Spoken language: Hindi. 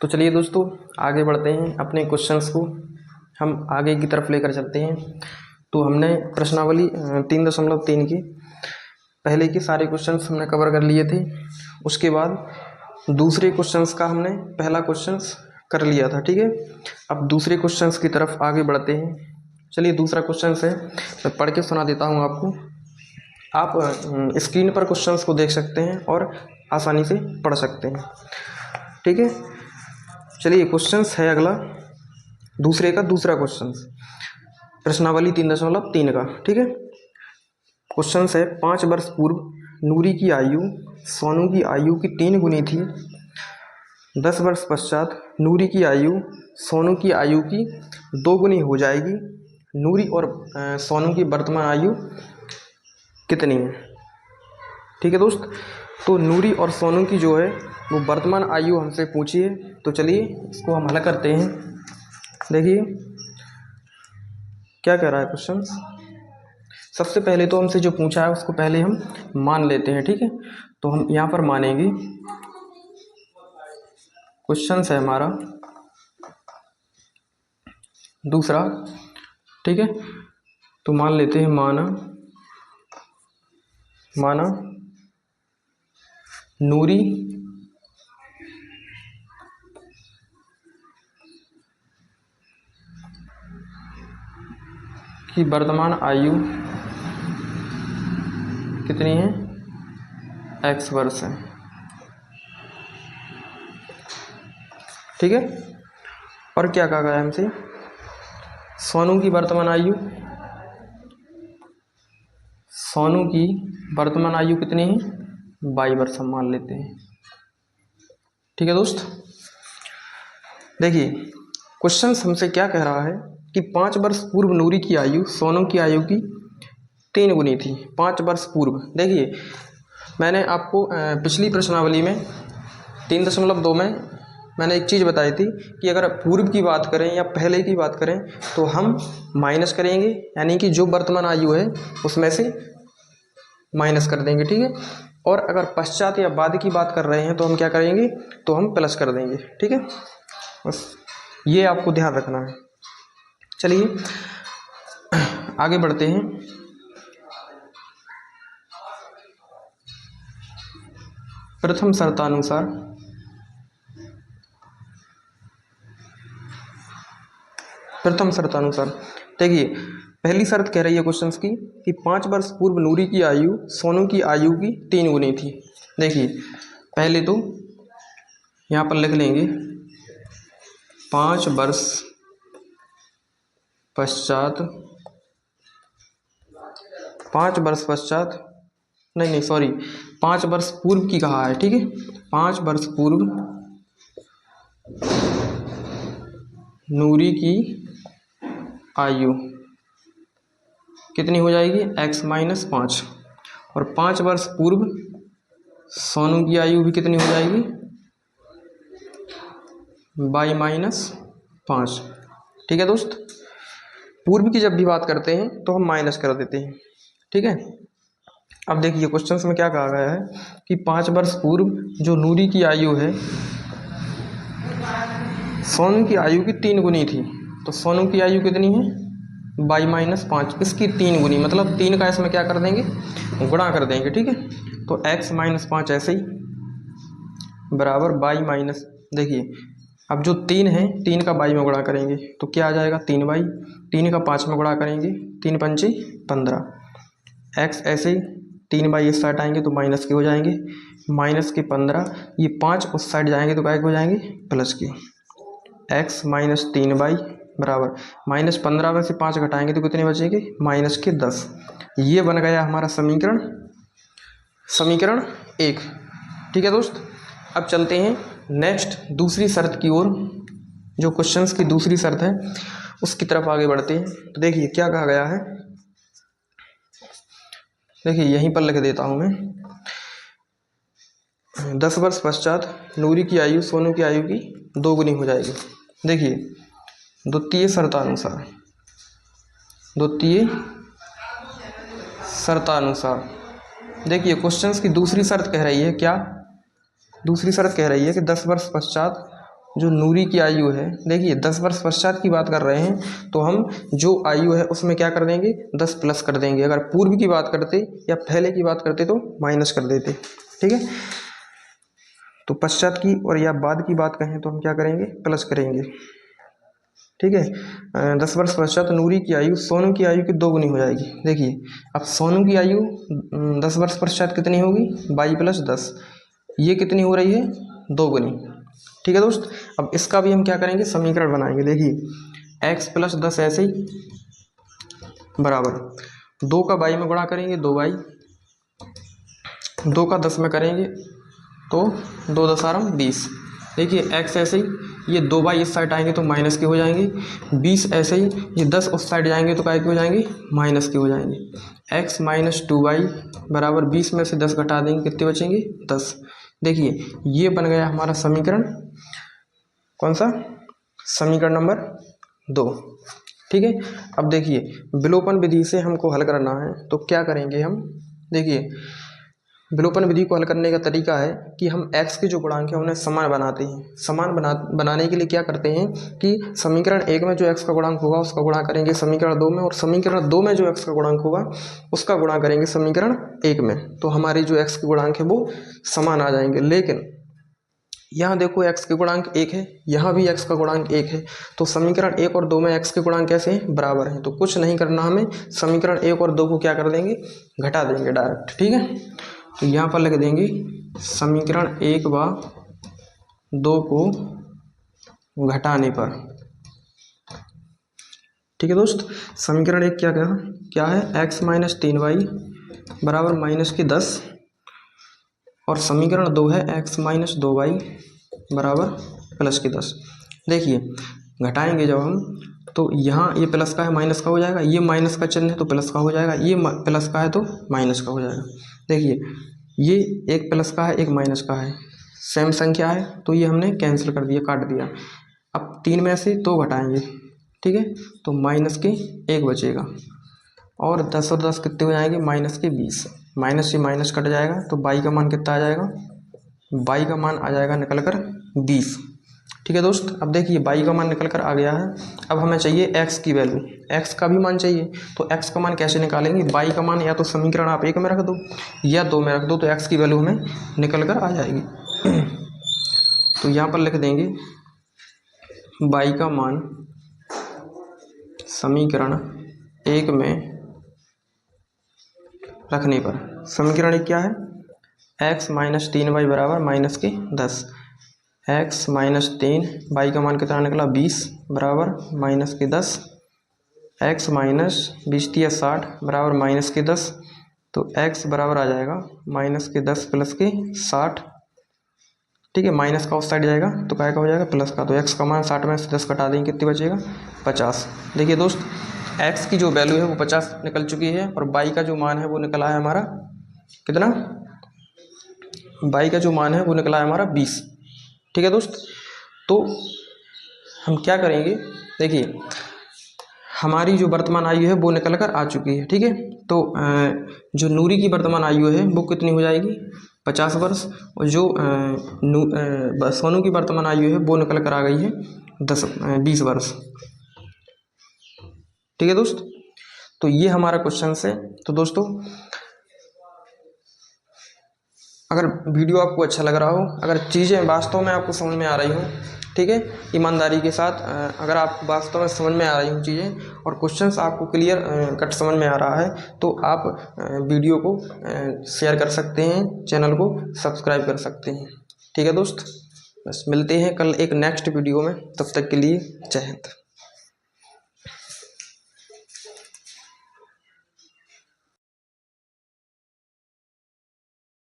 तो चलिए दोस्तों, आगे बढ़ते हैं। अपने क्वेश्चंस को हम आगे की तरफ लेकर चलते हैं। तो हमने प्रश्नावली 3.3 के पहले के सारे क्वेश्चंस हमने कवर कर लिए थे। उसके बाद दूसरे क्वेश्चंस का हमने पहला क्वेश्चंस कर लिया था, ठीक है। अब दूसरे क्वेश्चंस की तरफ आगे बढ़ते हैं। चलिए, दूसरा क्वेश्चन है, मैं पढ़ के सुना देता हूँ आपको। आप स्क्रीन पर क्वेश्चंस को देख सकते हैं और आसानी से पढ़ सकते हैं, ठीक है। चलिए, क्वेश्चंस है अगला दूसरे का दूसरा क्वेश्चन, प्रश्नावली 3.3 का, ठीक है। क्वेश्चन है, 5 वर्ष पूर्व नूरी की आयु सोनू की आयु की 3 गुनी थी। 10 वर्ष पश्चात नूरी की आयु सोनू की आयु की 2 गुनी हो जाएगी। नूरी और सोनू की वर्तमान आयु कितनी है? ठीक है दोस्त। तो नूरी और सोनू की जो है वो वर्तमान आयु हमसे पूछी है। तो चलिए इसको हम हल करते हैं। देखिए क्या कह रहा है क्वेश्चन। सबसे पहले तो हमसे जो पूछा है उसको पहले हम मान लेते हैं, ठीक है। तो हम यहाँ पर मानेंगे, क्वेश्चन है हमारा दूसरा, ठीक है। तो मान लेते हैं माना नूरी की वर्तमान आयु कितनी है? x वर्ष है, ठीक है। और क्या कहा गया हमसे? सोनू की वर्तमान आयु कितनी है? 22 वर्ष हम मान लेते हैं, ठीक है दोस्त। देखिए क्वेश्चन हमसे क्या कह रहा है कि 5 वर्ष पूर्व नूरी की आयु सोनू की आयु की 3 गुनी थी। 5 वर्ष पूर्व, देखिए मैंने आपको पिछली प्रश्नावली में 3.2 में मैंने एक चीज़ बताई थी कि अगर पूर्व की बात करें या पहले की बात करें तो हम माइनस करेंगे, यानी कि जो वर्तमान आयु है उसमें से माइनस कर देंगे, ठीक है। और अगर पश्चात या बाद की बात कर रहे हैं तो हम क्या करेंगे? तो हम प्लस कर देंगे, ठीक है। बस ये आपको ध्यान रखना है। चलिए आगे बढ़ते हैं। प्रथम शर्तानुसार देखिए, पहली शर्त कह रही है क्वेश्चन की कि 5 वर्ष पूर्व नूरी की आयु सोनू की आयु की 3 गुनी थी। देखिए पहले तो यहाँ पर लिख लेंगे 5 वर्ष पश्चात, 5 वर्ष पूर्व की कहा है, ठीक है। 5 वर्ष पूर्व नूरी की आयु कितनी हो जाएगी? x - 5। और 5 वर्ष पूर्व सोनू की आयु भी कितनी हो जाएगी? y - 5, ठीक है दोस्त। पूर्व की जब भी बात करते हैं तो हम माइनस कर देते हैं, ठीक है। अब देखिए क्वेश्चन में क्या कहा गया है कि 5 वर्ष पूर्व जो नूरी की आयु है सोनू की आयु की 3 गुनी थी। तो सोनू की आयु कितनी है? y - 5, इसकी 3 गुनी, मतलब 3 का इसमें क्या कर देंगे? गुणा कर देंगे, ठीक है। तो x - 5 ऐसे ही बराबर y देखिए अब जो 3 है 3 का y में गुणा करेंगे तो क्या आ जाएगा? 3y। 3 का 5 में गुणा करेंगे 3 पंचे 15। x ऐसे ही 3y इस साइड आएंगे तो माइनस के हो जाएंगे, माइनस के 15, ये 5 उस साइड जाएंगे तो क्या हो जाएंगे? प्लस के। x - 3y बराबर -15 में से 5 घटाएंगे तो कितने बचेंगे? -10। ये बन गया हमारा समीकरण 1, ठीक है दोस्त। अब चलते हैं नेक्स्ट दूसरी शर्त की ओर, जो क्वेश्चंस की दूसरी शर्त है उसकी तरफ आगे बढ़ते हैं। तो देखिए क्या कहा गया है, देखिए यहीं पर लिख देता हूं मैं। 10 वर्ष पश्चात नूरी की आयु सोनू की आयु की 2 गुनी हो जाएगी। देखिए द्वितीय शर्तानुसार देखिए क्वेश्चंस की दूसरी शर्त कह रही है क्या? दूसरी शर्त कह रही है कि 10 वर्ष पश्चात जो नूरी की आयु है, देखिए 10 वर्ष पश्चात की बात कर रहे हैं तो हम जो आयु है उसमें क्या कर देंगे 10 प्लस कर देंगे। अगर पूर्व की बात करते या पहले की बात करते तो माइनस कर देते। ठीक है, तो पश्चात की और या बाद की बात कहें तो हम क्या करेंगे प्लस करेंगे। ठीक है, 10 वर्ष पश्चात नूरी की आयु सोनू की आयु की 2 गुनी हो जाएगी। देखिए अब सोनू की आयु 10 वर्ष पश्चात कितनी होगी 22 प्लस 10, ये कितनी हो रही है 2 गुनी। ठीक है दोस्त, अब इसका भी हम क्या करेंगे समीकरण बनाएंगे। देखिए x प्लस 10 ऐसे ही बराबर 2 का 22 में गुणा करेंगे 2y, 2 का 10 में करेंगे तो 2 दशारम 20। देखिए x ऐसे ही ये 2y इस साइड आएंगे तो माइनस के हो जाएंगे, 20 ऐसे ही ये 10 उस साइड जाएंगे तो क्या के हो जाएंगे माइनस के हो जाएंगे। x माइनस 2y बराबर 20 में से 10 घटा देंगे कितने बचेंगे 10। देखिए ये बन गया हमारा समीकरण, कौन सा समीकरण नंबर 2। ठीक है, अब देखिए विलोपन विधि से हमको हल करना है तो क्या करेंगे हम। देखिए विलोपन विधि को हल करने का तरीका है कि हम x के जो गुणांक हैं उन्हें समान बनाते हैं। समान बनाने के लिए क्या करते हैं कि समीकरण 1 में जो x का गुणांक होगा उसका गुणा करेंगे समीकरण 2 में, और समीकरण 2 में जो x का गुणांक होगा उसका गुणा करेंगे समीकरण 1 में, तो हमारी जो x के गुणांक है वो समान आ जाएंगे। लेकिन यहाँ देखो x के गुणांक 1 है, यहाँ भी x का गुणांक 1 है, तो समीकरण 1 और 2 में x के गुणांक कैसे हैं बराबर हैं। तो कुछ नहीं करना हमें, समीकरण 1 और 2 को क्या कर देंगे घटा देंगे डायरेक्ट। ठीक है, तो यहाँ पर लिख देंगे समीकरण 1 व 2 को घटाने पर। ठीक है दोस्त, समीकरण 1 क्या है x माइनस 3y बराबर माइनस के 10, और समीकरण 2 है x माइनस 2y बराबर प्लस के 10। देखिए घटाएंगे जब हम तो यहाँ ये प्लस का है माइनस का हो जाएगा, ये माइनस का चिन्ह है तो प्लस का हो जाएगा, ये प्लस का है तो माइनस का हो जाएगा। देखिए ये एक प्लस का है एक माइनस का है, सेम संख्या है तो ये हमने कैंसिल कर दिया काट दिया। अब 3 में से 2 घटाएंगे, ठीक है, तो माइनस के 1 बचेगा, और 10 और 10 कितने हो जाएंगे माइनस के 20, माइनस से माइनस कट जाएगा तो बाई का मान कितना आ जाएगा, बाई का मान आ जाएगा निकल कर 20। ठीक है दोस्त, अब देखिए बाई का मान निकल कर आ गया है। अब हमें चाहिए x की वैल्यू, x का भी मान चाहिए, तो x का मान कैसे निकालेंगे, बाई का मान या तो समीकरण आप 1 में रख दो या 2 में रख दो, तो x की वैल्यू हमें निकल कर आ जाएगी। तो यहाँ पर लिख देंगे बाई का मान समीकरण 1 में रखने पर, समीकरण 1 क्या है x माइनस 3y बराबर माइनस के 10, x माइनस 3 y का मान कितना निकला 20 बराबर माइनस के 10, x माइनस 20 × 60 बराबर माइनस के 10, तो x बराबर आ जाएगा माइनस के 10 प्लस के 60। ठीक है, माइनस का उस साइड जाएगा तो क्या का हो जाएगा प्लस का, तो x का मान 60 में से 10 घटा देंगे कितनी बचेगा 50। देखिए दोस्त x की जो वैल्यू है वो 50 निकल चुकी है, और y का जो मान है वो निकला है हमारा कितना, y का जो मान है वो निकला है हमारा 20। ठीक है दोस्त, तो हम क्या करेंगे, देखिए हमारी जो वर्तमान आयु है वो निकल कर आ चुकी है। ठीक है, तो जो नूरी की वर्तमान आयु है वो कितनी हो जाएगी 50 वर्ष, और जो सोनू की वर्तमान आयु है वो निकल कर आ गई है 20 वर्ष। ठीक है दोस्त, तो ये हमारा क्वेश्चन है। तो दोस्तों अगर वीडियो आपको अच्छा लग रहा हो, अगर चीज़ें वास्तव में आपको समझ में आ रही हो, ठीक है, ईमानदारी के साथ अगर आप वास्तव में समझ में आ रही हो चीज़ें और क्वेश्चंस आपको क्लियर कट समझ में आ रहा है, तो आप वीडियो को शेयर कर सकते हैं, चैनल को सब्सक्राइब कर सकते हैं। ठीक है दोस्त, बस मिलते हैं कल एक नेक्स्ट वीडियो में, तब तक के लिए जय हिंद।